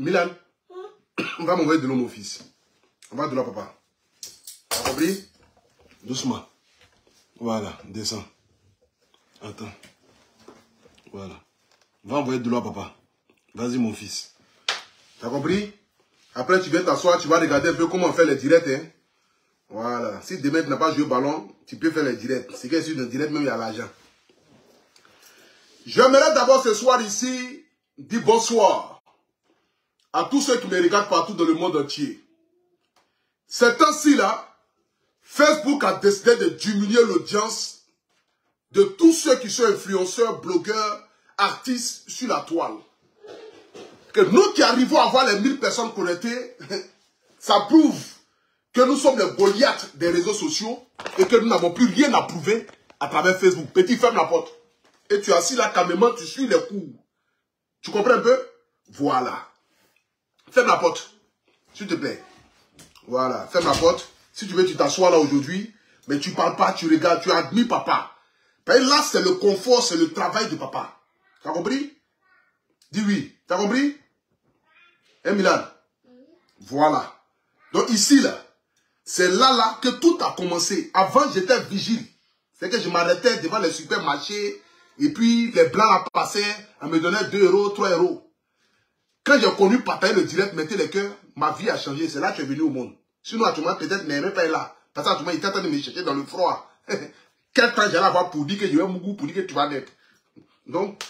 Milan, on va m'envoyer de l'eau, mon fils. On va de l'eau, papa. T'as compris? Doucement. Voilà, descends. Attends. Voilà. On va envoyer de l'eau, papa. Vas-y, mon fils. T'as compris? Après, tu viens t'asseoir, tu vas regarder un peu comment on fait les directs. Hein? Voilà. Si demain tu n'as pas joué au ballon, tu peux faire les directs. C'est que sur le direct, même il y a l'argent. J'aimerais d'abord ce soir ici dire bonsoir à tous ceux qui me regardent partout dans le monde entier. Ces temps-ci là, Facebook a décidé de diminuer l'audience de tous ceux qui sont influenceurs, blogueurs, artistes sur la toile. Que nous qui arrivons à avoir les 1000 personnes connectées, ça prouve que nous sommes les Goliaths des réseaux sociaux et que nous n'avons plus rien à prouver à travers Facebook. Petit, ferme la porte. Et tu es assis là calmement, tu suis les cours. Tu comprends un peu? Voilà. Ferme la porte, s'il te plaît. Voilà, ferme la porte. Si tu veux, tu t'assois là aujourd'hui, mais tu parles pas, tu regardes, tu admires papa. Parce que là, c'est le confort, c'est le travail de papa. Tu as compris? Dis oui. Tu as compris? Hein, Milan? Voilà. Donc ici, là, c'est là que tout a commencé. Avant, j'étais vigile. C'est que je m'arrêtais devant les supermarchés et puis les blancs passaient, on me donnait 2 euros, 3 euros. Quand j'ai connu partager le direct, mettez les cœurs, ma vie a changé. C'est là que tu es venu au monde. Sinon, à tout moment, peut-être, mais même pas là. Parce qu'à tout moment, il était en train de me chercher dans le froid. Quel temps j'allais avoir pour dire que je vais mourir, pour dire que tu vas naître. Donc,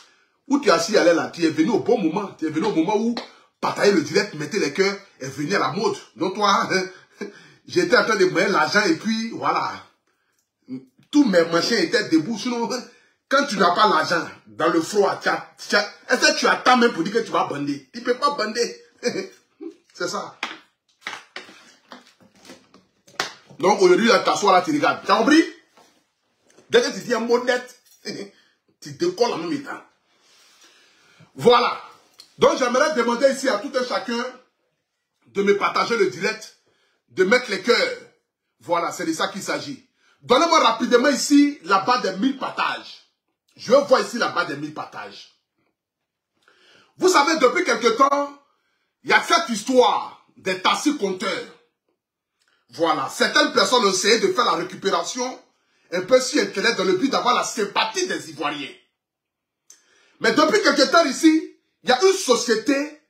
où tu es assis, allez là, tu es venu au bon moment. Tu es venu au moment où partager le direct, mettez les cœurs, est venu à la mode. Donc toi, j'étais en train de mettre l'argent et puis, voilà. Tous mes machins étaient debout. Sinon, quand tu n'as pas l'argent, dans le froid, est-ce que tu attends même pour dire que tu vas bander? Tu ne peux pas bander. C'est ça. Donc aujourd'hui, là, tu t'assois là, tu regardes. Tu as compris? Dès que tu dis un mot net, tu décolles en même temps. Voilà. Donc j'aimerais demander ici à tout un chacun de me partager le direct, de mettre les cœurs. Voilà, c'est de ça qu'il s'agit. Donnez-moi rapidement ici la barre des 1000 partages. Je veux voir ici la barre des 1000 partages. Vous savez, depuis quelque temps, il y a cette histoire des taxis-compteurs. Voilà, certaines personnes ont essayé de faire la récupération un peu sur Internet dans le but d'avoir la sympathie des Ivoiriens. Mais depuis quelque temps ici, il y a une société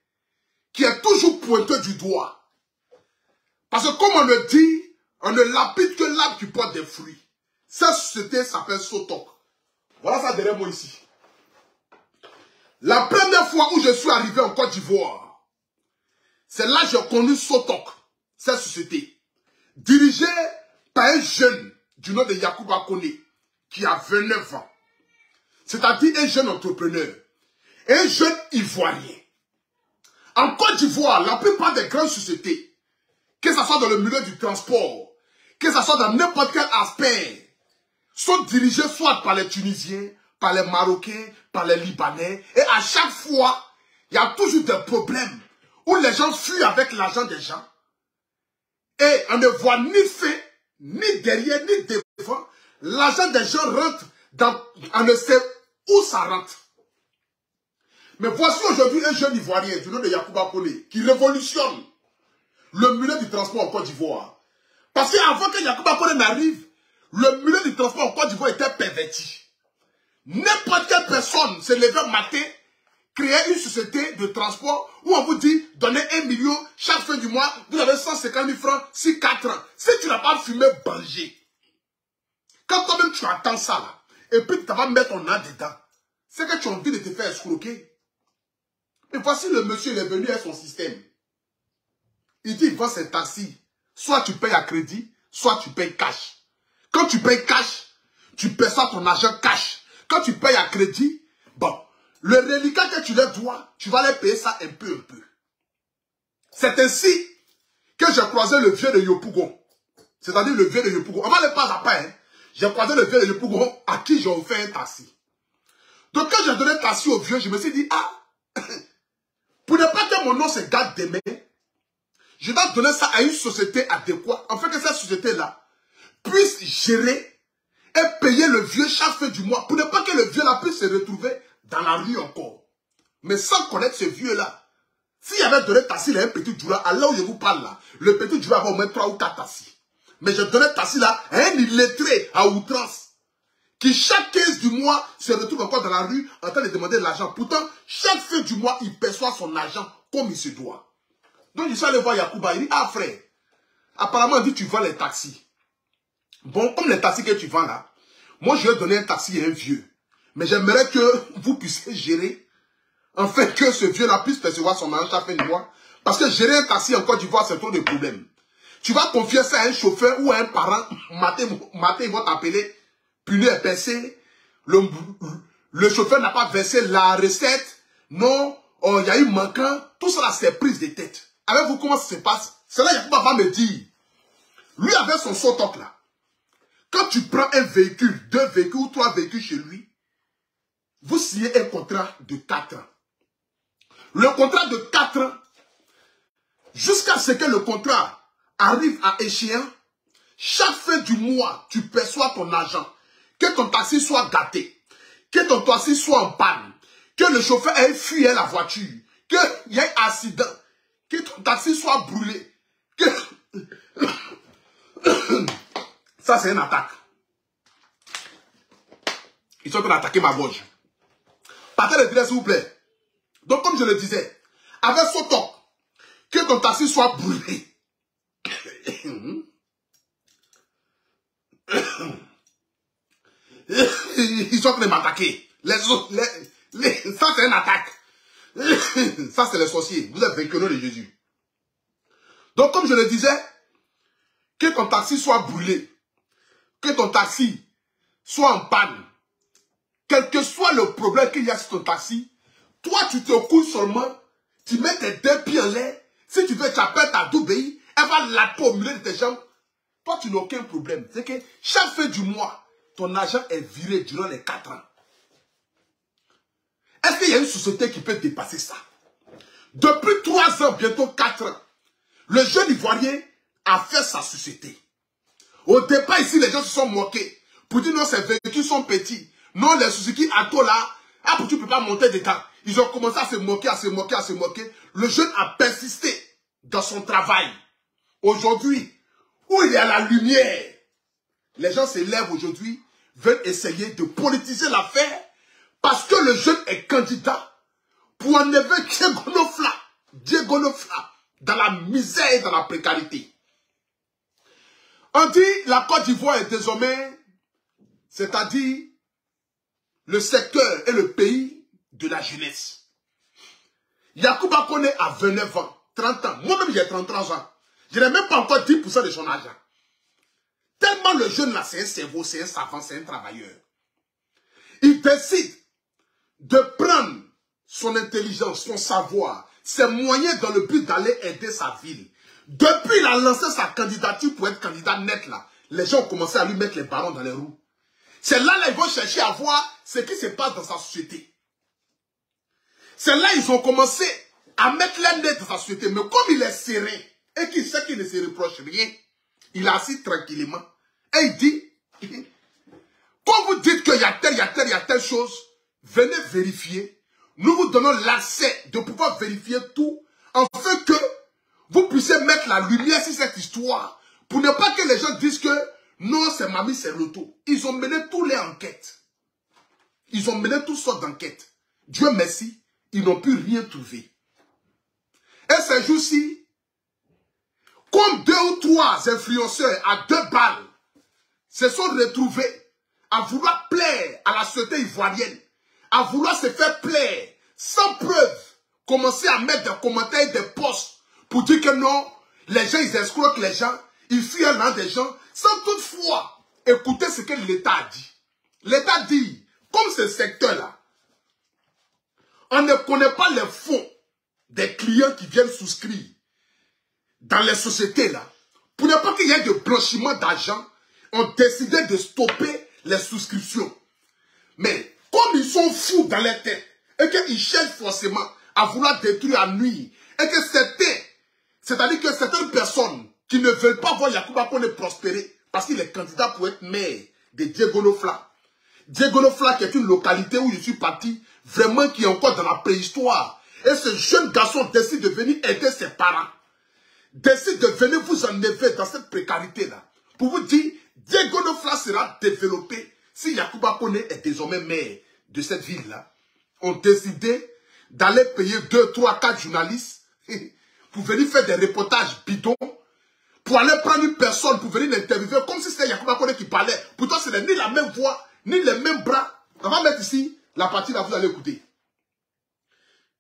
qui est toujours pointée du doigt. Parce que comme on le dit, on ne lapide que l'arbre qui porte des fruits. Cette société s'appelle Sotok. Voilà ça derrière moi ici. La première fois où je suis arrivé en Côte d'Ivoire, c'est là que j'ai connu Sotok, cette société. Dirigée par un jeune du nom de Yacouba Koné, qui a 29 ans. C'est-à-dire un jeune entrepreneur. Un jeune Ivoirien. En Côte d'Ivoire, la plupart des grandes sociétés, que ce soit dans le milieu du transport, que ce soit dans n'importe quel aspect, sont dirigés soit par les Tunisiens, par les Marocains, par les Libanais. Et à chaque fois, il y a toujours des problèmes où les gens fuient avec l'argent des gens. Et on ne voit ni fait, ni derrière, ni devant. L'argent des gens rentre dans... On ne sait où ça rentre. Mais voici aujourd'hui un jeune Ivoirien du nom de Yacouba Koné qui révolutionne le milieu du transport en Côte d'Ivoire. Parce qu'avant que Yacouba Koné n'arrive, le milieu du transport en Côte d'Ivoire était perverti. N'importe quelle personne se levait matin, créait une société de transport où on vous dit, donnez 1 million chaque fin du mois, vous avez 150 000 francs, 4 ans. Si tu n'as pas fumé, banger. Quand toi-même tu attends ça là, et puis tu vas mettre ton âme dedans, c'est que tu as envie de te faire escroquer. Et voici le monsieur, il est venu avec son système. Il dit, il vend ses taxis. Soit tu payes à crédit, soit tu payes cash. Quand tu payes cash, tu payes ça ton argent cash. Quand tu payes à crédit, bon, le reliquat que tu leur dois, tu vas les payer ça un peu. C'est ainsi que j'ai croisé le vieux de Yopougon. C'est-à-dire le vieux de Yopougon. On va aller pas à pas, hein. J'ai croisé le vieux de Yopougon à qui j'ai offert un taxi. Donc quand j'ai donné le taxi au vieux, je me suis dit, ah, pour ne pas que mon nom se garde demain, je dois donner ça à une société adéquate, afin que cette société-là puisse gérer et payer le vieux chaque fin du mois, pour ne pas que le vieux-là puisse se retrouver dans la rue encore. Mais sans connaître ce vieux-là, S'il avait donné taxi à un petit Djoula, à là où je vous parle là, le petit Djoula va au moins 3 ou 4 taxis. Mais je donnais taxi là à un illettré à outrance, qui chaque 15 du mois se retrouve encore dans la rue en train de demander de l'argent. Pourtant, chaque fin du mois, il perçoit son argent comme il se doit. Donc je suis allé voir Yacouba, il dit, ah frère, apparemment il dit tu vends les taxis. Bon, comme les taxis que tu vends là, moi je vais donner un taxi à un vieux. Mais j'aimerais que vous puissiez gérer, en fait que ce vieux là puisse percevoir son argent chaque fin du mois. Parce que gérer un taxi en Côte d'Ivoire, c'est trop de problèmes. Tu vas confier ça à un chauffeur ou à un parent, matin ils vont t'appeler, punie est percé, le chauffeur n'a pas versé la recette, non, il y a eu manquant, tout cela c'est prise de tête. Avec vous, comment ça se passe? C'est là Yacouba va me dire, lui avec son sotoc là, quand tu prends un véhicule, 2 véhicules ou 3 véhicules chez lui, vous signez un contrat de 4 ans. Le contrat de 4 ans, jusqu'à ce que le contrat arrive à échéance, chaque fin du mois, tu perçois ton argent. Que ton taxi soit gâté, que ton taxi soit en panne, que le chauffeur ait fui la voiture, qu'il y ait un accident, que ton taxi soit brûlé. Que... Ça, c'est une attaque. Ils sont en train d'attaquer ma gorge. Partez le direct, s'il vous plaît. Donc, comme je le disais, avec ce top, que ton taxi soit brûlé. Ils sont en train de m'attaquer. Ça, c'est une attaque. Ça, c'est les sorciers. Vous êtes vainqueurs de Jésus. Donc, comme je le disais, que ton taxi soit brûlé, que ton taxi soit en panne, quel que soit le problème qu'il y a sur ton taxi, toi, tu te couches seulement, tu mets tes 2 pieds en l'air. Si tu veux, tu appelles ta doubéi, elle va latter au milieu de tes jambes. Toi, tu n'as aucun problème. C'est que chaque fin du mois, ton argent est viré durant les 4 ans. Est-ce qu'il y a une société qui peut dépasser ça? Depuis 3 ans, bientôt 4 ans, le jeune Ivoirien a fait sa société. Au départ, ici, les gens se sont moqués. Pour dire non, ces véhicules sont petits. Non, les Suzuki Atto là, ah, tu ne peux pas monter dedans. Ils ont commencé à se moquer, à se moquer, à se moquer. Le jeune a persisté dans son travail. Aujourd'hui, où il y a la lumière, les gens se lèvent aujourd'hui, veulent essayer de politiser l'affaire parce que le jeune est candidat pour enlever Diego Nofla dans la misère et dans la précarité. On dit la Côte d'Ivoire est désormais, c'est-à-dire le secteur et le pays de la jeunesse. Yacouba Koné a 29 ans, 30 ans. Moi-même, j'ai 33 ans. Je n'ai même pas encore 10% de son argent. Tellement le jeune là, c'est un cerveau, c'est un savant, c'est un travailleur. Il décide de prendre son intelligence, son savoir, ses moyens dans le but d'aller aider sa ville. Depuis qu'il a lancé sa candidature pour être candidat net là, les gens ont commencé à lui mettre les ballons dans les roues. C'est là qu'ils vont chercher à voir ce qui se passe dans sa société. C'est là qu'ils ont commencé à mettre les nez dans sa société. Mais comme il est serein et qu'il sait qu'il ne se reproche rien, il est assis tranquillement. Et il dit, quand vous dites qu'il y a telle chose, venez vérifier. Nous vous donnons l'accès de pouvoir vérifier tout, afin que vous puissiez mettre la lumière sur cette histoire, pour ne pas que les gens disent que non, c'est Mamie, c'est Loto. Ils ont mené toutes les enquêtes. Ils ont mené toutes sortes d'enquêtes. Dieu merci, ils n'ont pu rien trouver. Et ces jours-ci, comme 2 ou 3 influenceurs à 2 balles se sont retrouvés à vouloir plaire à la société ivoirienne, à vouloir se faire plaire, sans preuve, commencer à mettre des commentaires, des posts, pour dire que non, les gens, ils escroquent les gens, ils fuient l'un des gens, sans toutefois écouter ce que l'État a dit. L'État dit, comme ce secteur-là, on ne connaît pas les fonds des clients qui viennent souscrire dans les sociétés-là. Pour ne pas qu'il y ait de blanchiment d'argent, on décidé de stopper les souscriptions. Mais comme ils sont fous dans les têtes, et qu'ils cherchent forcément à vouloir détruire, à nuire, et que c'est-à-dire que certaines personnes qui ne veulent pas voir Yacouba Koné prospérer, parce qu'il est candidat pour être maire de Diego Nofla. Diego Nofla qui est une localité où je suis parti, vraiment qui est encore dans la préhistoire. Et ce jeune garçon décide de venir aider ses parents. Décide de venir vous enlever dans cette précarité-là. Pour vous dire, Diego Nofla sera développé si Yacouba Koné est désormais maire de cette ville-là. On décidé d'aller payer 2, 3, 4 journalistes pour venir faire des reportages bidons, pour aller prendre une personne pour venir l'interviewer comme si c'était Yacouba Koné qui parlait. Pourtant, ce n'est ni la même voix, ni les mêmes bras. On va mettre ici la partie là, vous allez écouter.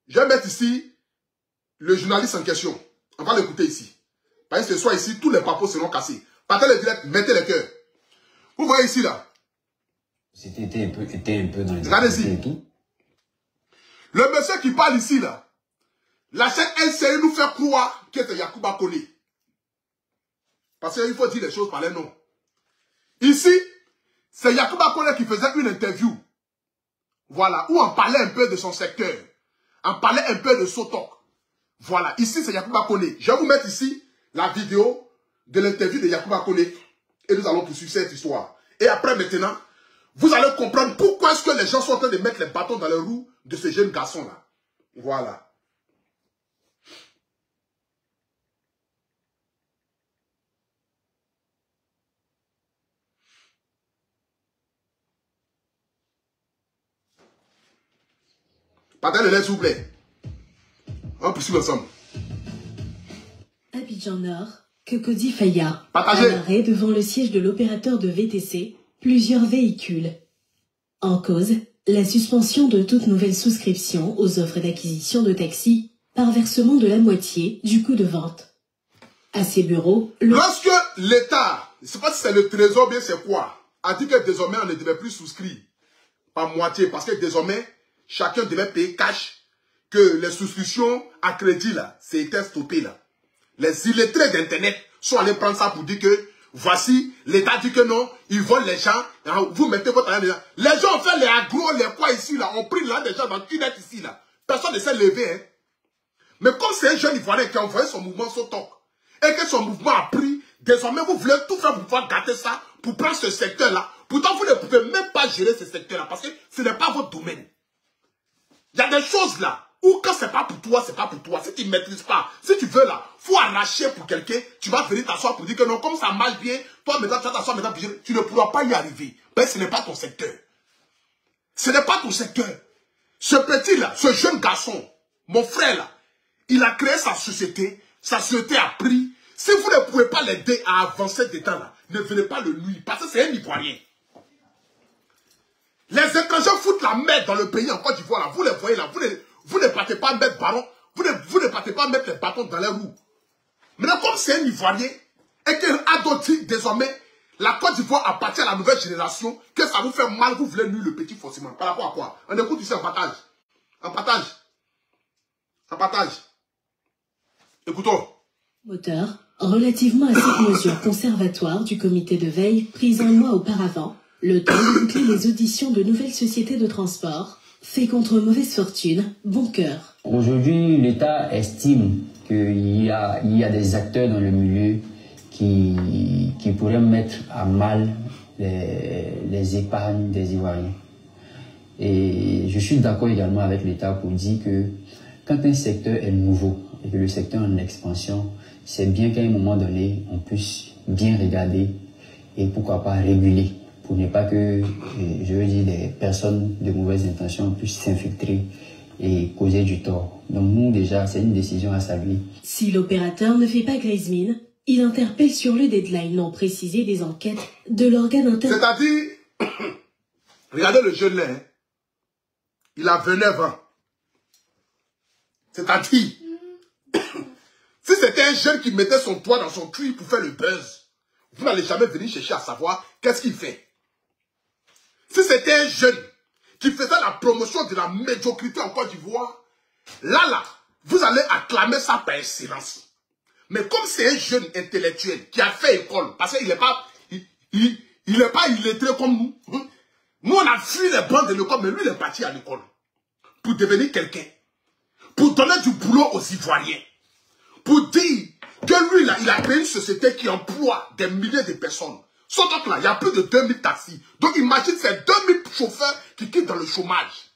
Je vais mettre ici le journaliste en question. On va l'écouter ici. Parce que ce soir ici, tous les papos seront cassés. Partez le direct, mettez les cœurs. Vous voyez ici là. C'était un peu dans les... Regardez-y. Le monsieur qui parle ici là, la chaîne LCI nous fait croire que c'est Yacouba Koné. Parce qu'il faut dire les choses par les noms. Ici, c'est Yacouba Koné qui faisait une interview. Voilà, où on parlait un peu de son secteur. On parlait un peu de Sotok. Voilà, ici c'est Yacouba Koné. Je vais vous mettre ici la vidéo de l'interview de Yacouba Koné. Et nous allons poursuivre cette histoire. Et après maintenant, vous allez comprendre pourquoi est-ce que les gens sont en train de mettre les bâtons dans les roues de ce jeune garçon-là. Voilà. Partez le lait, s'il vous plaît. On poursuit ensemble. Abidjan Nord, Cocody Faya. Partagez. À l'arrêt devant le siège de l'opérateur de VTC, plusieurs véhicules. En cause, la suspension de toute nouvelle souscription aux offres d'acquisition de taxis par versement de la moitié du coût de vente. À ces bureaux, lorsque l'État, je ne sais pas si c'est le trésor bien c'est quoi, a dit que désormais on ne devait plus souscrire par moitié parce que désormais chacun devait payer cash, que les souscriptions à crédit là, c'était stoppé là. Les illettrés d'internet sont allés prendre ça pour dire que voici, l'État dit que non, ils volent les gens, vous mettez votre argent dedans. Les gens ont fait les agros, les quoi ici là, ont pris l'argent des gens dans une ici là. Personne ne s'est levé. Hein. Mais comme c'est un jeune Ivoirien qui a envoyé son mouvement Sotok, et que son mouvement a pris, désormais vous voulez tout faire pour pouvoir gâter ça, pour prendre ce secteur-là. Pourtant vous ne pouvez même pas gérer ce secteur-là, parce que ce n'est pas votre domaine. Il y a des choses là, où quand c'est pas pour toi, c'est pas pour toi. Si tu ne maîtrises pas, si tu veux là, faut arracher pour quelqu'un, tu vas venir t'asseoir pour dire que non, comme ça marche bien, toi maintenant tu vas t'asseoir maintenant, tu ne pourras pas y arriver. Ben ce n'est pas ton secteur. Ce n'est pas ton secteur. Ce petit là, ce jeune garçon, mon frère là, il a créé sa société a pris. Si vous ne pouvez pas l'aider à avancer dedans là, ne venez pas le nuire, parce que c'est un Ivoirien. Les étrangers foutent la merde dans le pays en Côte d'Ivoire là, vous les voyez là, vous ne partez pas mettre baron, vous ne partez pas mettre les bâtons dans les roues. Maintenant, comme c'est un Ivoirien, et qu'il adopte désormais, la Côte d'Ivoire appartient à la nouvelle génération, que ça vous fait mal, vous voulez nuire le petit forcément. Par rapport à quoi? On écoute ici en partage. En partage. En partage. Écoutons. moteur, relativement à cette mesure conservatoire du comité de veille prise un mois auparavant, le temps de boucler les auditions de nouvelles sociétés de transport, fait contre mauvaise fortune, bon cœur. Aujourd'hui, l'État estime qu'il y a des acteurs dans le milieu qui pourraient mettre à mal les épargnes des Ivoiriens. Et je suis d'accord également avec l'État pour dire que quand un secteur est nouveau et que le secteur est en expansion, c'est bien qu'à un moment donné, on puisse bien regarder et pourquoi pas réguler pour ne pas que, je veux dire, des personnes de mauvaises intentions puissent s'infiltrer et causer du tort. Donc nous, déjà, c'est une décision à saluer. Si l'opérateur ne fait pas grise mine, il interpelle sur le deadline non précisé des enquêtes de l'organe interne. C'est-à-dire, regardez le jeune là, hein. Il a 29 ans. C'est-à-dire, si c'était un jeune qui mettait son doigt dans son cul pour faire le buzz, vous n'allez jamais venir chercher à savoir qu'est-ce qu'il fait. Si c'était un jeune qui faisait la promotion de la médiocrité en Côte d'Ivoire, là, vous allez acclamer ça par excellence. Mais comme c'est un jeune intellectuel qui a fait école, parce qu'il n'est pas, il n'est pas illettré comme nous. Nous, on a fui les bancs de l'école, mais lui, il est parti à l'école pour devenir quelqu'un. Pour donner du boulot aux Ivoiriens. Pour dire que lui, là, il a créé une société qui emploie des milliers de personnes. Surtout là, il y a plus de 2000 taxis. Donc, imagine ces 2000 chauffeurs qui quittent dans le chômage.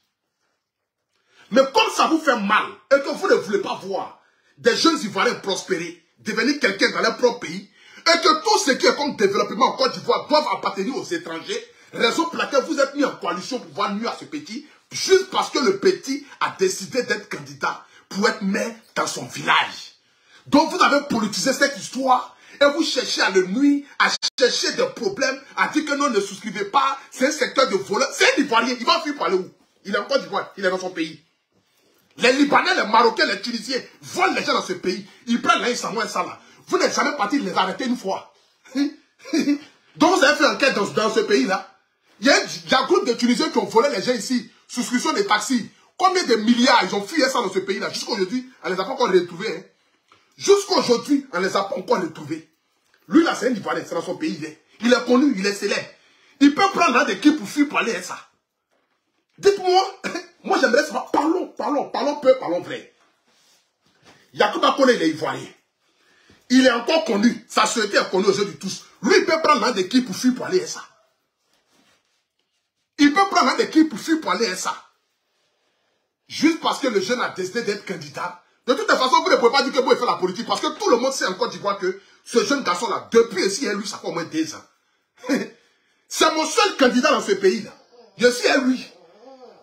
Mais comme ça vous fait mal et que vous ne voulez pas voir des jeunes Ivoiriens prospérer, devenir quelqu'un dans leur propre pays, et que tout ce qui est comme développement en Côte d'Ivoire doivent appartenir aux étrangers, raison pour laquelle vous êtes mis en coalition pour pouvoir nuire à ce petit, juste parce que le petit a décidé d'être candidat pour être maire dans son village. Donc vous avez politisé cette histoire et vous cherchez à le nuire, à chercher des problèmes, à dire que non, ne souscrivez pas, c'est un secteur de voleurs. C'est un Ivoirien, il va fuir pour aller où? Il est en Côte d'Ivoire, il est dans son pays. Les Libanais, les Marocains, les Tunisiens volent les gens dans ce pays. Ils prennent là, ils s'en vont ça là. Vous n'êtes jamais parti de les arrêter une fois. Donc vous avez fait enquête dans ce pays-là. Il y a un groupe de Tunisiens qui ont volé les gens ici. Souscription des taxis. Combien de milliards ils ont fuyé ça dans ce pays-là? Jusqu'aujourd'hui, on ne les a pas encore retrouvés. Hein. Jusqu'aujourd'hui, on ne les a pas encore retrouvés. Lui là, c'est un Ivoirien, c'est dans son pays. Il est connu, il est célèbre. Il peut prendre des équipes pour fuir pour aller à ça. Dites-moi, moi j'aimerais savoir, parlons peu, parlons vrai. Yacouba Koné, il est Ivoirien. Il est encore connu, sa société est connue aux yeux de tous. Lui, il peut prendre des équipes pour fuir pour aller à ça. Il peut prendre des équipes pour fuir pour aller à ça. Juste parce que le jeune a décidé d'être candidat. De toute façon, vous ne pouvez pas dire que vous fait la politique, parce que tout le monde sait en Côte d'Ivoire que ce jeune garçon-là, depuis ici, lui, ça fait au moins 2 ans. C'est mon seul candidat dans ce pays-là. Je suis à lui.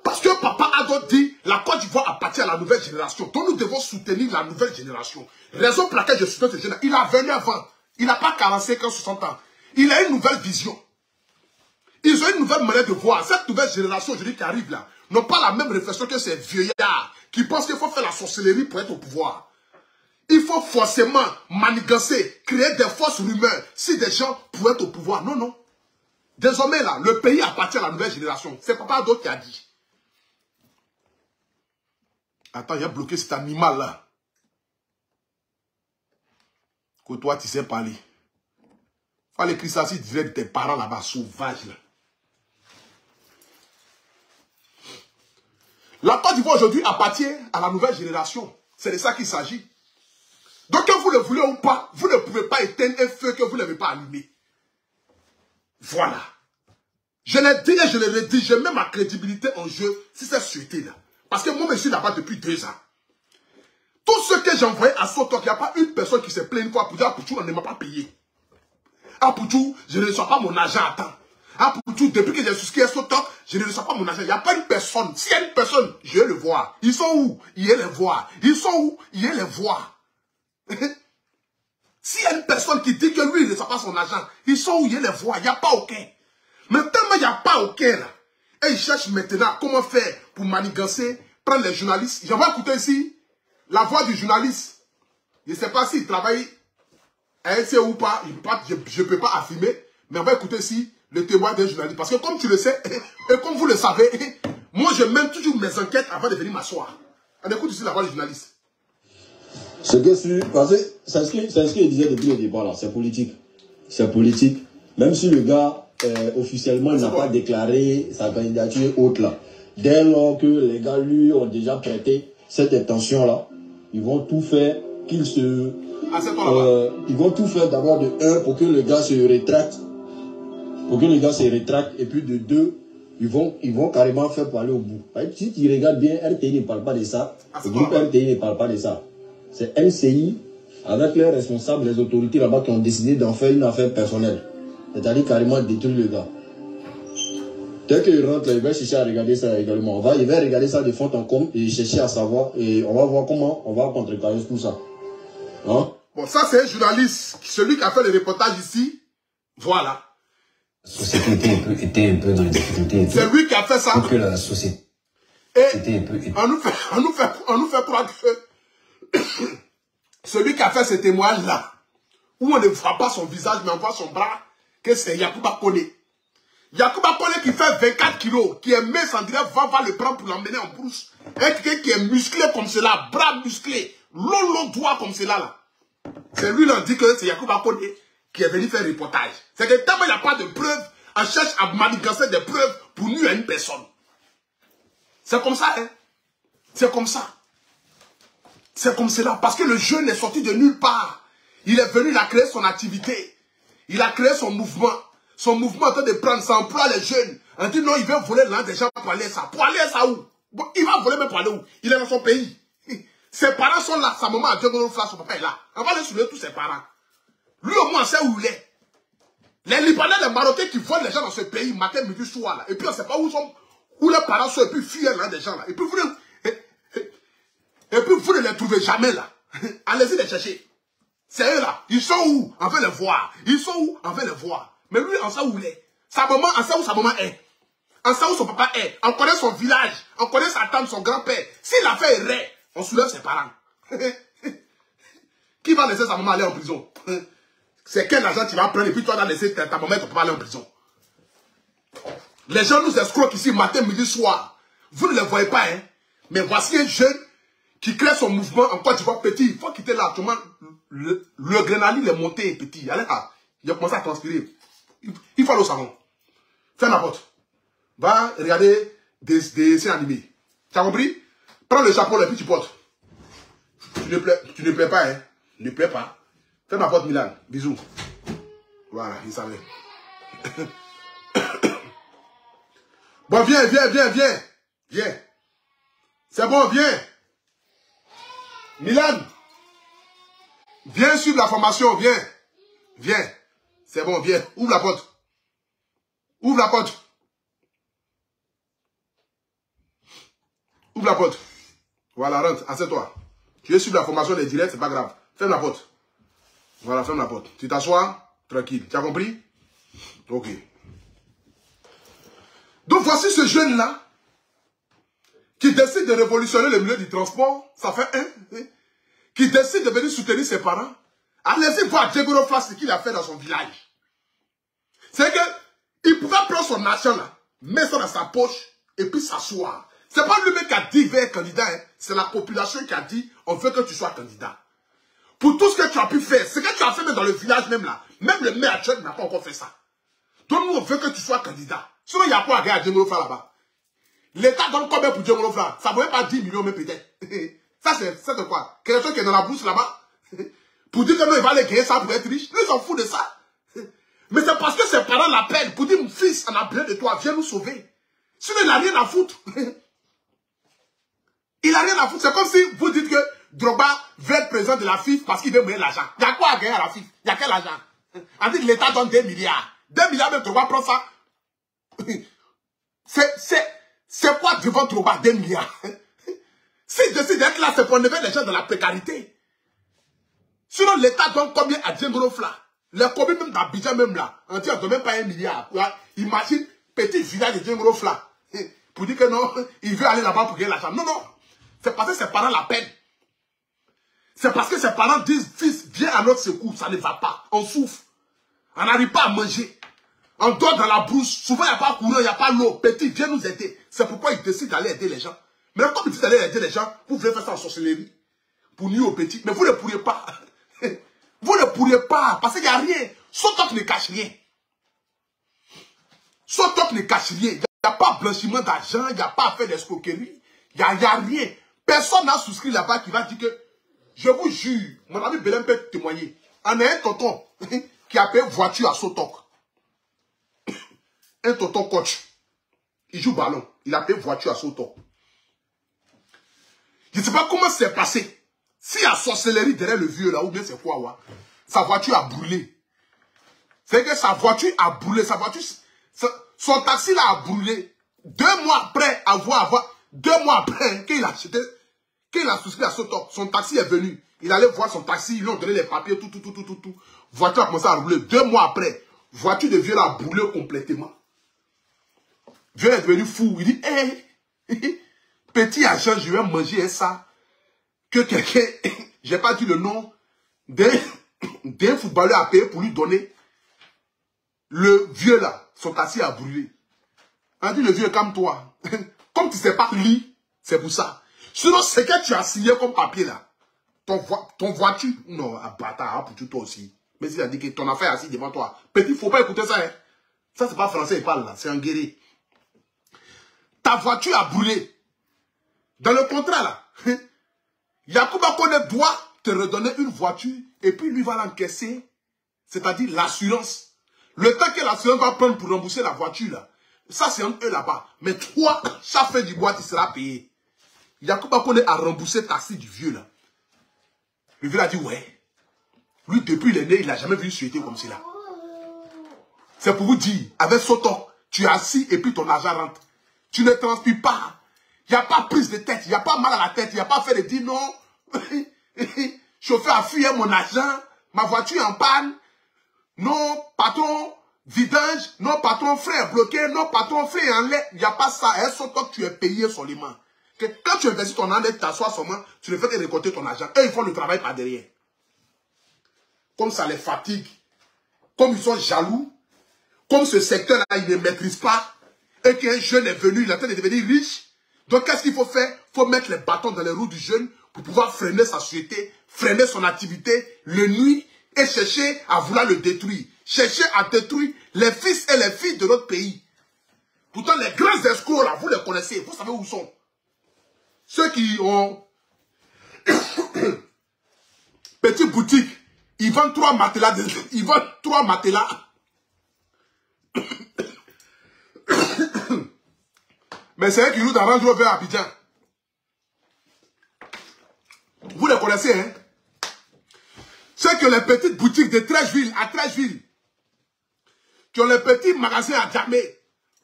Parce que Papa Ado dit, la Côte d'Ivoire appartient à la nouvelle génération. Donc nous devons soutenir la nouvelle génération. Raison pour laquelle je soutiens ce jeune. Il a 29 ans. Il n'a pas 45 ans, 60 ans. Il a une nouvelle vision. Ils ont une nouvelle manière de voir. Cette nouvelle génération aujourd'hui qui arrive là, n'ont pas la même réflexion que ces vieillards qui pensent qu'il faut faire la sorcellerie pour être au pouvoir. Il faut forcément manigancer, créer des fausses rumeurs si des gens pourraient être au pouvoir. Non, non. Désormais là, le pays appartient à la nouvelle génération. C'est Papa Ado qui a dit. Attends, il a bloqué cet animal là. Que toi tu sais parler. Fallait écrire ça si tu disais de tes parents là-bas, sauvages là. La Côte d'Ivoire aujourd'hui appartient à la nouvelle génération. C'est de ça qu'il s'agit. Donc que vous le voulez ou pas, vous ne pouvez pas éteindre un feu que vous n'avez pas allumé. Voilà. Je l'ai dit et je le redis, je mets ma crédibilité en jeu si cette société-là. Parce que moi, je suis là-bas depuis 2 ans. Tout ce que j'ai envoyé à Sotok, il n'y a pas une personne qui s'est plaint une fois pour dire « Ah, Pouchou, on ne m'a pas payé. Ah, Pouchou, je ne reçois pas mon argent à temps. Ah, Pouchou, depuis que j'ai souscrit à Sotok, je ne reçois pas mon argent. » Il n'y a pas une personne. S'il y a une personne, je vais le voir. Ils sont où? Il est les voir. Ils sont où? Il est les voir. S'il y a une personne qui dit que lui, il ne reçoit pas son argent, ils sont où? Il est les voir. Il n'y a pas aucun. Mais tellement il n'y a pas aucun là. Et ils cherchent maintenant comment faire pour manigancer, prendre les journalistes. J'en vais écouter ici la voix du journaliste. Je ne sais pas s'il travaille à NC ou pas, je ne peux pas affirmer, mais on va écouter ici le témoin d'un journaliste. Parce que comme tu le sais, et comme vous le savez, moi je mène toujours mes enquêtes avant de venir m'asseoir. On écoute ici la voix du journaliste. Ce que je parce que c'est ce qu'il disait depuis le départ là, c'est politique. C'est politique. Même si le gars officiellement n'a pas déclaré sa candidature haute là. Dès lors que les gars lui ont déjà prêté cette intention là, ils vont tout faire qu'ils se... ils vont tout faire d'abord de 1 pour que le gars se rétracte. Pour que le gars se rétracte. Et puis de 2, ils vont carrément faire pour aller au bout. Si tu regardes bien, RTI ne parle pas de ça. Le groupe RTI ne parle pas de ça. C'est MCI avec leurs responsables, les autorités là-bas qui ont décidé d'en faire une affaire personnelle. C'est-à-dire carrément détruire le gars. Dès qu'il rentre, il va chercher à regarder ça également. Il va regarder ça de fond en comble et chercher à savoir. Et on va voir comment on va contrecarrer tout ça. Hein? Bon, ça c'est un journaliste, celui qui a fait le reportage ici. Voilà. La société était un peu dans les difficultés. C'est lui qui a fait ça. Pour que la société était un peu... On nous fait croire que celui qui a fait ce témoignage-là, où on ne voit pas son visage, mais on voit son bras, que c'est Yacouba Koné. Yacouba Koné qui fait 24 kilos, qui est mince, on dirait va le prendre pour l'emmener en brousse. Un quelqu'un qui est musclé comme cela, bras musclés, long doigt comme cela là. C'est lui là, on dit que c'est Yacouba Koné qui est venu faire un reportage. C'est que tellement il n'y a pas de preuves, on cherche à manigancer des preuves pour nuire à une personne. C'est comme ça, hein. C'est comme ça. C'est comme cela. Parce que le jeune est sorti de nulle part. Il est venu, il a créé son activité. Il a créé son mouvement. Son mouvement est en train de prendre, ça emploie les jeunes. On dit non, il veut voler l'un des gens pour aller à ça. Pour aller à ça où? Bon, il va voler même pour aller où? Il est dans son pays. Ses parents sont là, sa maman a Djengolo Fla, son papa est là. On va les soulever tous ses parents. Lui au moins sait où il est. Les Libanais, les Marocains qui volent les gens dans ce pays, matin, midi, soir là. Et puis on ne sait pas où leurs parents sont, et puis fuient là des gens là. Et puis vous ne les trouvez jamais là. Allez-y les chercher. C'est eux là. Ils sont où? On veut les voir. Ils sont où? On veut les voir. Mais lui, on sait où il est. Sa maman, on sait où sa maman est. On sait où son papa est. On connaît son village. On connaît sa tante, son grand-père. S'il a fait erreur, on soulève ses parents. Qui va laisser sa maman aller en prison? C'est quel argent tu vas prendre et puis toi vas laisser ta maman et ton papa aller en prison? Les gens nous escroquent ici matin, midi, soir. Vous ne les voyez pas, hein? Mais voici un jeune qui crée son mouvement en Côte d'Ivoire petit. Il faut quitter là. Le grenadine est monté petit. Allez là. Il a commencé à transpirer. Il faut aller au salon. Ferme la porte. Va regarder des dessins animés. Tu as compris? Prends le chapeau et puis tu portes. Tu ne plais pas, hein? Ne plais pas. Ferme la porte, Milan. Bisous. Voilà, il savait. Bon, viens. Viens. C'est bon, viens. Milan. Viens suivre la formation, viens. C'est bon, viens. Ouvre la porte. Ouvre la porte. Voilà, rentre, assieds-toi. Tu veux suivre la formation des directs, c'est pas grave. Ferme la porte. Voilà, ferme la porte. Tu t'assois, tranquille. Tu as compris? Ok. Donc voici ce jeune-là qui décide de révolutionner le milieu du transport. Ça fait qui décide de venir soutenir ses parents. Allez-y voir Djengolo Fla ce qu'il a fait dans son village. C'est qu'il pouvait prendre son argent là, mettre ça dans sa poche et puis s'asseoir. C'est pas lui-même qui a dit vers candidat, hein. C'est la population qui a dit on veut que tu sois candidat. Pour tout ce que tu as pu faire, ce que tu as fait même dans le village même là, même le maire actuel n'a pas encore fait ça. Donc nous on veut que tu sois candidat. Sinon il n'y a pas à gagner à Djengolo Fla là-bas. L'État donne combien pour Djengolo Fla? Ça ne vaut pas 10 millions mais peut-être. Ça c'est de quoi? Quelqu'un qui est dans la bourse là-bas pour dire que non, il va aller gagner ça pour être riche. Lui, ils s'en foutent de ça. Mais c'est parce que ses parents l'appellent pour dire mon fils, on a besoin de toi, viens nous sauver. Sinon, il n'a rien à foutre. Il n'a rien à foutre. C'est comme si vous dites que Drogba veut être président de la FIF parce qu'il veut gagner l'argent. Il y a quoi à gagner à la FIF? Il y a quel argent? On dit que l'État donne 2 milliards. 2 milliards, même Drogba prend ça. C'est quoi devant Drogba 2 milliards? S'il décide d'être là, c'est pour enlever les gens de la précarité. Sinon, l'État donne combien à Djengolo Fla? Les communes même d'Abidjan même là, on dit on ne donne même pas 1 milliard. Imagine, petit village de Djengolo Fla. Pour dire que non, il veut aller là-bas pour gagner l'argent. Non, non. C'est parce que ses parents l'appellent. C'est parce que ses parents disent, fils, viens à notre secours. Ça ne va pas. On souffre. On n'arrive pas à manger. On dort dans la brousse. Souvent, il n'y a pas courant, il n'y a pas l'eau. Petit, viens nous aider. C'est pourquoi ils décident d'aller aider les gens. Mais comme ils décident d'aller aider les gens, vous voulez faire ça en sorcellerie. Pour nuire aux petits. Mais vous ne pourriez pas. Vous ne pourriez pas. Parce qu'il n'y a rien. Sotok ne cache rien. Sotok ne cache rien. Il n'y a pas blanchiment d'argent. Il n'y a pas fait d'escroquerie. Il n'y a rien. Personne n'a souscrit là-bas qui va dire que, je vous jure, mon ami Belem peut témoigner. On a un tonton qui a payé voiture à Sotok. Un tonton coach. Il joue ballon. Il a payé voiture à Sotok. Je ne sais pas comment c'est passé. S'il y a sorcellerie derrière le vieux là, ou bien c'est quoi, ouais, sa voiture a brûlé. C'est que sa voiture a brûlé. Sa voiture, son taxi là a brûlé. 2 mois après avoir 2 mois après, qu'il a acheté, qu'il a souscrit à Sotok, son taxi est venu. Il allait voir son taxi, ils lui ont donné les papiers, tout. Voiture a commencé à brûler. 2 mois après, voiture de vieux là a brûlé complètement. Vieux est devenu fou. Il dit, hey, petit agent, je vais manger ça. Que quelqu'un, j'ai pas dit le nom, d'un footballeur a payé pour lui donner. Le vieux là, son taxi a brûlé. On dit le vieux, calme-toi. Comme tu ne sais pas lire, c'est pour ça. Sinon, ce que tu as signé comme papier là, ton voiture, non, bâtard, pour toi aussi. Mais il a dit que ton affaire est assis devant toi. Petit, il ne faut pas écouter ça. Hein. Ça, c'est pas français, il parle là, c'est un guéri. Ta voiture a brûlé. Dans le contrat là, Yacouba Koné doit te redonner une voiture et puis lui va l'encaisser, c'est-à-dire l'assurance. Le temps que l'assurance va prendre pour rembourser la voiture là, Ça, c'est un eux là-bas. Mais toi, chaque fin du mois, tu seras payé. Yacouba Koné a remboursé taxi du vieux là. Le vieux a dit, ouais. Lui, depuis il est né, il n'a jamais vu une société comme cela. C'est pour vous dire, avec Soto, tu es assis et puis ton argent rentre. Tu ne transpires pas. Il n'y a pas prise de tête, il n'y a pas mal à la tête, il n'y a pas fait de dire non. Chauffeur a fui mon argent, ma voiture est en panne. Non, patron, vidange. Non, patron, frère bloqué. Non, patron, frère en lait. Il n'y a pas ça. Un Soto que tu es payé soliment. Que quand tu investis ton argent, tu t'assois seulement, tu ne fais que récolter ton argent. Eux, ils font le travail par derrière. Comme ça les fatigue. Comme ils sont jaloux. Comme ce secteur-là, ils ne maîtrisent pas. Et qu'un jeune est venu, il est en train de devenir riche. Donc, qu'est-ce qu'il faut faire? Il faut mettre les bâtons dans les roues du jeune pour pouvoir freiner sa société, freiner son activité, le nuit, et chercher à vouloir le détruire. Chercher à détruire les fils et les filles de notre pays. Pourtant, les grands escrocs, là, vous les connaissez. Vous savez où ils sont. Ceux qui ont petite boutique, ils vendent 3 matelas. Ils vendent 3 matelas. Mais c'est eux qui roulent dans Range Rover à Abidjan. Vous les connaissez, hein? Ceux qui ont les petites boutiques de Trècheville à Trècheville, qui ont les petits magasins à Djamé.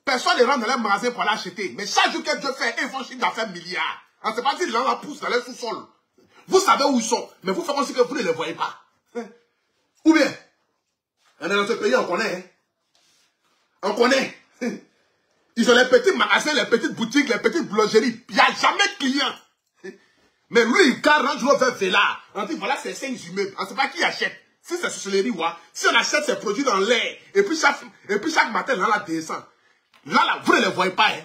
Personne ne rentre dans les magasins pour l'acheter. Mais chaque jour que Dieu fait, ils font chiffre d'affaires milliards. On ne sait pas si les gens la poussent dans les sous-sols. Vous savez où ils sont, mais vous faites comme si que vous ne les voyez pas. Ou bien, on est dans ce pays, on connaît. Hein? On connaît. Ils ont les petits magasins, les petites boutiques, les petites boulangeries. Il n'y a jamais de clients. Mais lui, il garde Range Rover Vela. On dit, voilà, c'est 5 immeubles. On ne sait pas qui achète. Si c'est sorcellerie, si on achète ces produits dans l'air, et puis chaque matin, là, descend. Là, vous ne les voyez pas. Hein.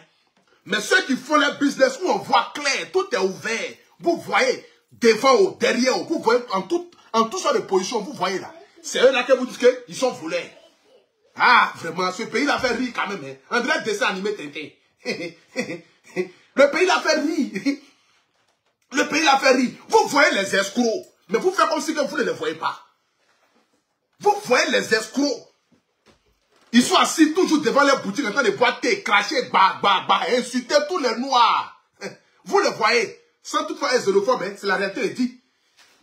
Mais ceux qui font leur business, où on voit clair, tout est ouvert. Vous voyez, devant, derrière, vous voyez, en tout sorte de position, vous voyez là. C'est eux là que vous dites qu'ils sont voleurs. Ah, vraiment, ce pays l'a fait rire quand même. Hein. On dirait dessin animé Tintin. Le pays l'a fait rire. Le pays l'a fait rire. Vous voyez les escrocs. Mais vous faites comme si vous ne les voyez pas. Vous voyez les escrocs. Ils sont assis toujours devant les boutiques en train de boire thé, cracher, insulter tous les noirs. Vous les voyez. Sans toutefois être xénophobe, hein, c'est la réalité dit.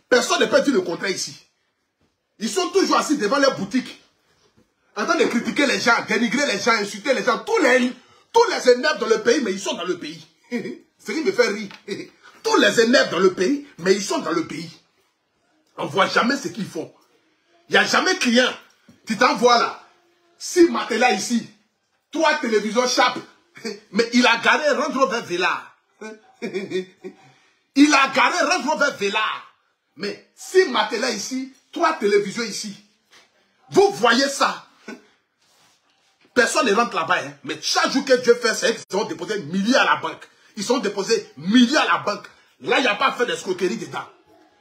Personne ne peut dire le contraire ici. Ils sont toujours assis devant les boutiques. En train de critiquer les gens, dénigrer les gens, insulter les gens. Tous les énerves dans le pays, mais ils sont dans le pays. Ce qui me fait rire. Tous les énerves dans le pays, mais ils sont dans le pays. On ne voit jamais ce qu'ils font. Il n'y a jamais de client. Tu t'envoies là. 6 matelas ici. 3 télévisions Sharp. Mais il a garé Range Rover Vela. Il a garé Range Rover Vela. Mais 6 matelas ici. 3 télévisions ici. Vous voyez ça. Personne ne rentre là-bas. Hein. Mais chaque jour que Dieu fait, c'est qu'ils ont déposé milliards à la banque. Ils ont déposé milliards à la banque. Là, il n'y a pas fait d'escroquerie dedans.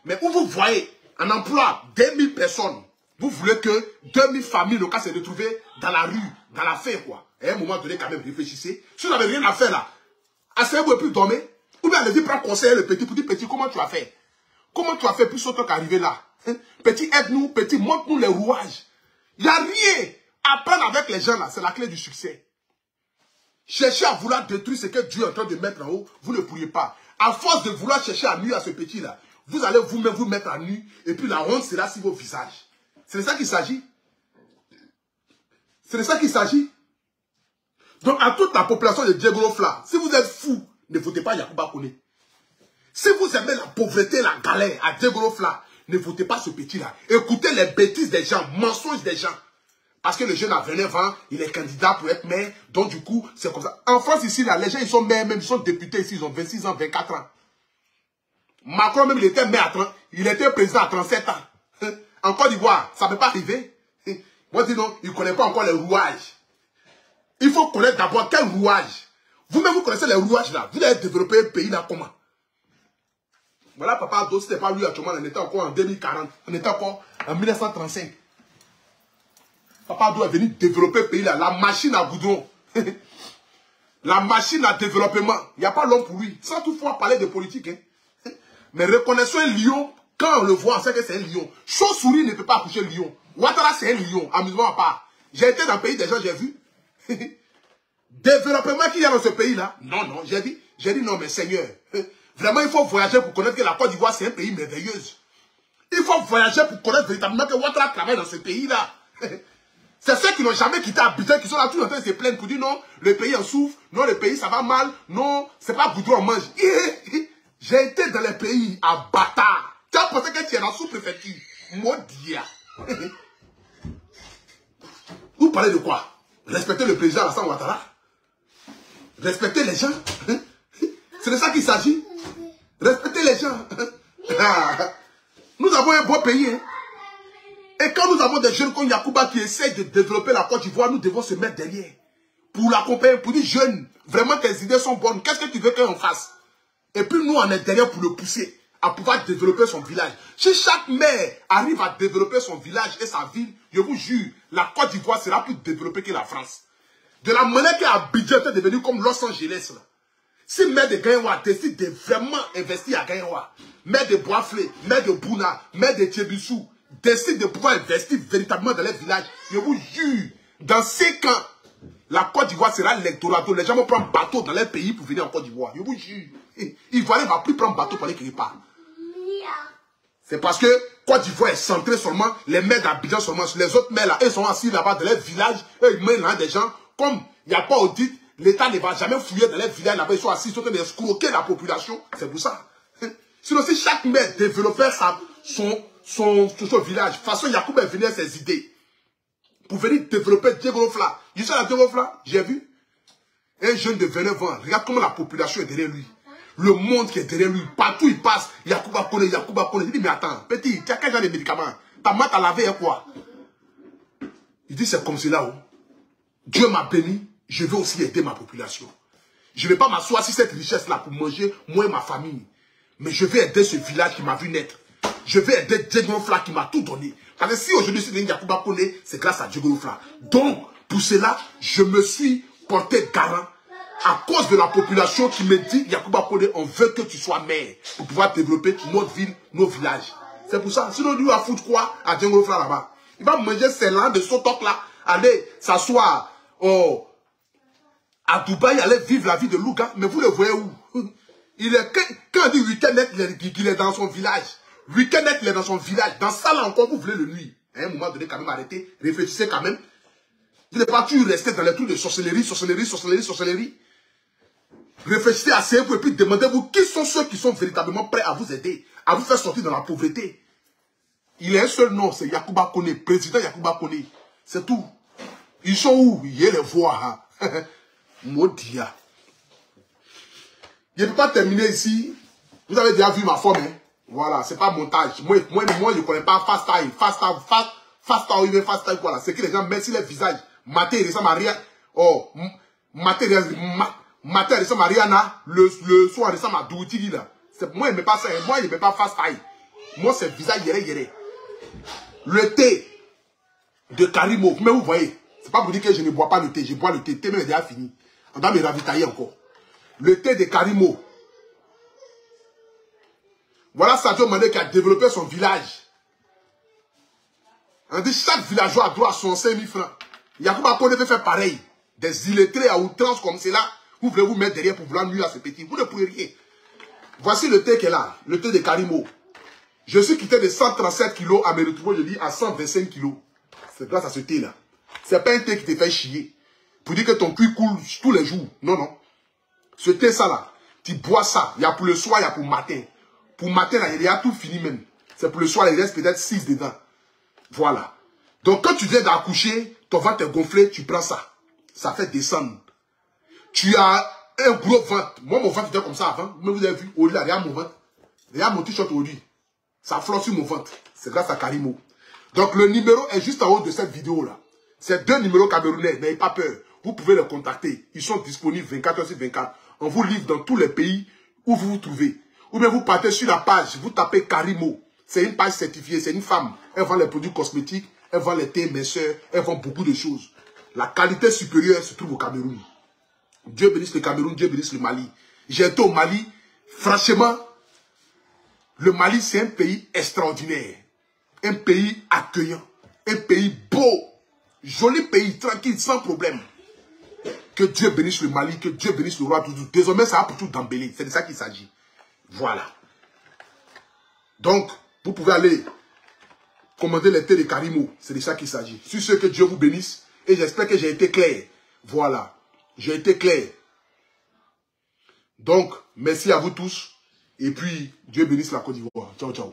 Mais où vous voyez un emploi 2000 personnes. Vous voulez que 2000 familles locales se retrouvent dans la rue, dans la faim, quoi. Et à un moment donné, quand même, réfléchissez. Si vous n'avez rien à faire là, asseyez-vous et puis dormez. Ou bien allez-y prendre conseil le petit, pour dire petit, comment tu as fait? Comment tu as fait pour ce truc arriver là? Petit, aide-nous, petit, montre-nous les rouages. Il n'y a rien. Apprendre avec les gens là, c'est la clé du succès. Cherchez à vouloir détruire ce que Dieu est en train de mettre en haut, vous ne pourriez pas. À force de vouloir chercher à nuire à ce petit là, vous allez vous-même vous mettre à nu, et puis la honte sera sur vos visages. C'est de ça qu'il s'agit. C'est de ça qu'il s'agit. Donc, à toute la population de Djegorofla, si vous êtes fou, ne votez pas Yacouba Koné. Si vous aimez la pauvreté, la galère à Djegorofla, ne votez pas ce petit-là. Écoutez les bêtises des gens, mensonges des gens. Parce que le jeune a 29 ans, il est candidat pour être maire. Donc, du coup, c'est comme ça. En France, ici, là, les gens, ils sont maires, même ils sont députés ici, ils ont 26 ans, 24 ans. Macron, même, il était maire à 30, il était président à 37 ans. En Côte d'Ivoire, ça ne peut pas arriver. Moi, je dis non, il ne connaît pas encore les rouages. Il faut connaître d'abord quel rouage. Vous-même, vous connaissez les rouages là. Vous allez développer un pays là comment? Voilà, Papa Ado, ce n'était pas lui actuellement, on était encore en 2040. On était encore en 1935. Papa Ado est venu développer le pays là. La machine à goudron. La machine à développement. Il n'y a pas l'homme pour lui. Sans toutefois parler de politique. Hein. Mais reconnaissons un lion. Quand on le voit, on sait que c'est un lion. Chauve-souris ne peut pas accoucher le lion. Ouattara, c'est un lion. Amusement à part. J'ai été dans le pays des gens, j'ai vu. Développement qu'il y a dans ce pays-là. Non, non, j'ai dit non, mais Seigneur. Vraiment, il faut voyager pour connaître que la Côte d'Ivoire, c'est un pays merveilleux. Il faut voyager pour connaître véritablement que Ouattara travaille dans ce pays-là. C'est ceux qui n'ont jamais quitté Abidjan, qui sont là tout le temps et se plaignent pour dire non, le pays en souffre, non, le pays ça va mal, non, c'est pas Goudou on mange. J'ai été dans les pays à Bata. Tu as pensé que tu es dans la sous-préfecture. Maudia. Vous parlez de quoi? Respecter le président Alassane Ouattara? Respecter les gens? C'est de ça qu'il s'agit? Respecter les gens? Nous avons un beau pays. Hein? Et quand nous avons des jeunes comme Yacouba qui essayent de développer la Côte d'Ivoire, nous devons se mettre derrière. Pour l'accompagner, pour dire jeune, vraiment tes idées sont bonnes. Qu'est-ce que tu veux qu'on fasse? Et puis nous, on est derrière pour le pousser à pouvoir développer son village. Si chaque maire arrive à développer son village et sa ville, je vous jure, la Côte d'Ivoire sera plus développée que la France. De la manière qu'Abidjan est devenu comme Los Angeles. Là. Si maire de Gaïwa décide de vraiment investir à Gaïwa, maire de Boisflé, maire de Bouna, maire de Tchébissou, décide de pouvoir investir véritablement dans les villages, je vous jure, dans 5 ans, la Côte d'Ivoire sera l'Eldorado. Les gens vont prendre bateau dans les pays pour venir en Côte d'Ivoire. Je vous jure. Ivoirien ne va plus prendre bateau pour aller quelque part. C'est parce que Côte d'Ivoire est centrée seulement, les maires d'Abidjan seulement. Les autres maires là, ils sont assis là-bas dans les villages, ils mènent là des gens. Comme il n'y a pas audit, l'État ne va jamais fouiller dans les villages là-bas, ils sont assis, ils sont en train d'escroquer la population. C'est pour ça. Sinon, si chaque maire développait son village, de toute façon, Yacoub est venu avec ses idées. Pour venir développer Djegorofla. Je suis à Djegorofla, j'ai vu un jeune de 29 ans. Regarde comment la population est derrière lui. Le monde qui est derrière lui. Partout il passe, Yacouba connaît, Yacouba connaît. Il dit, mais attends, petit, tu as quel genre de médicaments? Ta main à laver et quoi? Il dit, c'est comme cela. Oh. Dieu m'a béni, je veux aussi aider ma population. Je ne vais pas m'asseoir sur cette richesse-là pour manger, moi et ma famille. Mais je vais aider ce village qui m'a vu naître. Je vais aider Djegorofla qui m'a tout donné. Parce que si aujourd'hui c'est Yacouba Koné, c'est grâce à Djegorofla. Donc, pour cela, je me suis porté garant à cause de la population qui me dit Yacouba Koné, on veut que tu sois maire pour pouvoir développer notre ville, nos villages. C'est pour ça. Sinon, lui va foutre quoi à Djegorofla là-bas? Il va manger ses langues de Sotok là, aller s'asseoir à Dubaï, aller vivre la vie de Louga. Mais vous le voyez où? Il est, quand on dit week-end net, il est dans son village. Week-end net, il est dans son village. Dans ça là encore, vous voulez le nuit. À un moment donné, quand même, arrêtez. Réfléchissez quand même. Vous n'êtes pas toujours resté dans les trucs de sorcellerie, sorcellerie, sorcellerie, sorcellerie. Réfléchissez assez vous et puis demandez-vous qui sont ceux qui sont véritablement prêts à vous aider, à vous faire sortir de la pauvreté. Il a un seul nom, c'est Yacouba Koné, président Yacouba Koné. C'est tout. Ils sont où? Il y a les voix. Hein? Maudia. Je ne peux pas terminer ici. Vous avez déjà vu ma forme. Hein? Voilà, c'est pas montage. Moi, je ne connais pas fast time. Fast time, voilà. C'est que les gens mettent sur les visages. Maté, il ressemble à rien. Oh, Maté, il ressemble à Rihanna. Le soir, il ressemble à Douti. Moi, il ne met pas ça. Moi, il ne met pas fast time. Moi, c'est visage yéré. Le thé de Karimo, mais vous voyez, c'est pas pour dire que je ne bois pas le thé. Je bois le thé. Le thé même est déjà fini. On doit me ravitailler encore. Le thé de Karimo. Voilà Sadio Mané qui a développé son village. On dit chaque villageois a droit à son 5 000 francs. Yacouba Koné veut faire pareil. Des illettrés à outrance comme cela. Vous voulez vous mettre derrière pour vouloir nuire à ce petit. Vous ne pouvez rien. Voici le thé qu'elle a. Le thé de Karimo. Je suis quitté de 137 kilos à me retrouver, je dis, à 125 kilos. C'est grâce à ce thé-là. C'est pas un thé qui te fait chier. Pour dire que ton cul coule tous les jours. Non, non. Ce thé, ça là, tu bois ça. Il y a pour le soir, il y a pour le matin. Pour le matin, là, il y a tout fini même. C'est pour le soir, il reste peut-être 6 dedans. Voilà. Donc, quand tu viens d'accoucher, ton ventre est gonflé, tu prends ça. Ça fait descendre. Tu as un gros ventre. Moi, mon ventre était comme ça avant. Mais vous avez vu, au lit, là, regarde mon ventre. Regarde mon t-shirt au lit. Ça flotte sur mon ventre. C'est grâce à Karimo. Donc, le numéro est juste en haut de cette vidéo-là. C'est 2 numéros camerounais. N'ayez pas peur. Vous pouvez les contacter. Ils sont disponibles 24 heures sur 24. On vous livre dans tous les pays où vous vous trouvez. Ou bien vous partez sur la page, vous tapez Karimo. C'est une page certifiée, c'est une femme. Elle vend les produits cosmétiques, elle vend les thés minceurs, elle vend beaucoup de choses. La qualité supérieure se trouve au Cameroun. Dieu bénisse le Cameroun, Dieu bénisse le Mali. J'ai été au Mali. Franchement, le Mali, c'est un pays extraordinaire. Un pays accueillant. Un pays beau. Joli pays, tranquille, sans problème. Que Dieu bénisse le Mali, que Dieu bénisse le roi Doudou. Désormais, ça a pour tout d'embellir. C'est de ça qu'il s'agit. Voilà. Donc, vous pouvez aller commander les thés de Karimo. C'est de ça qu'il s'agit. Sur ce, que Dieu vous bénisse. Et j'espère que j'ai été clair. Voilà. J'ai été clair. Donc, merci à vous tous. Et puis, Dieu bénisse la Côte d'Ivoire. Ciao, ciao.